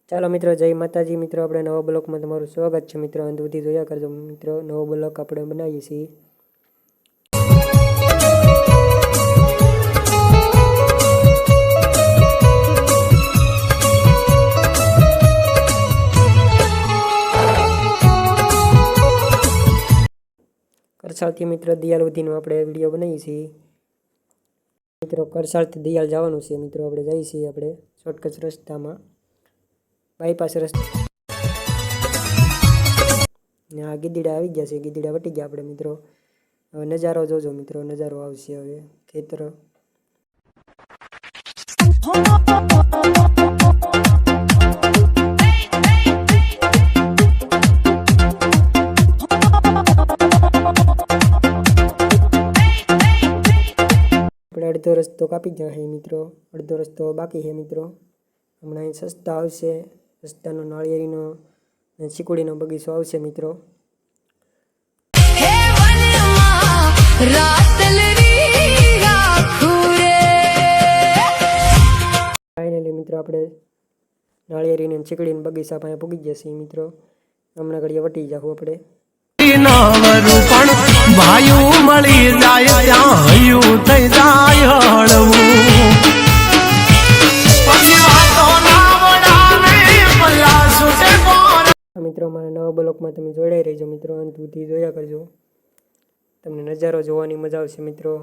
ચાલો મિત્રો, જય માતાજી મિત્રો, આપણે નવા બ્લોકમાં તમારું સ્વાગત છે મિત્રો. અંત સુધી જોયા કરજો મિત્રો. નવો બ્લોક આપણે બનાવીએ છીએ. કરસાળથી મિત્રો દિયાલ સુધીનો આપણે વિડીયો બનાવીએ છીએ મિત્રો. કરસાળથી દિયાલ જવાનું છે મિત્રો. આપણે જઈએ છીએ આપણે શોર્ટકટ રસ્તામાં, બાયપાસ રસ્તા. ને આ ગીદીડા આવી ગયા છે, ગીદીડા વટી ગયા આપણે મિત્રો. હવે નજારો જોજો મિત્રો, નજારો આવશે હવે ખેતર. આપણે અડધો રસ્તો કાપી ગયા છે મિત્રો, અડધો રસ્તો બાકી છે મિત્રો. હમણાં અહીં સસ્તા આવશે, રસ્તાનો નાળિયેરીનો અને ચીકુડીનો બગીચો આવશે મિત્રો. ફાઇનલી મિત્રો આપણે નાળિયેરીને ચીકડીના બગીચા પાસે પૂગી જશે મિત્રો. હમણાં ઘડીએ વટી જાવ આપણે. ભાઈઓ મળી જાય ત્યાં હયું થઈ જાય હળવું. મિત્રો અમારા નવા બ્લોકમાં તમે જોડાઈ રહેજો મિત્રો, અંત સુધી જોયા કરજો. તમને નજારો જોવાની મજા આવશે મિત્રો.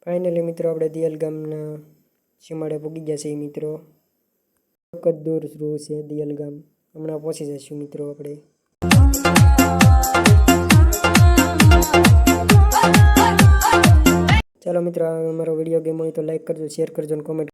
ફાઇનલી મિત્રો આપણે દિયાલ ગામના સીમાડે પૂગી ગયા છીએ મિત્રો. એક જ દૂર શું છે દિયાલ ગામ. હમણાં પહોંચી જઈશું મિત્રો આપણે. ચાલો મિત્રો, અમારો વિડીયો ગેમ હોય તો લાઈક કરજો, શેર કરજો અને કોમેન્ટ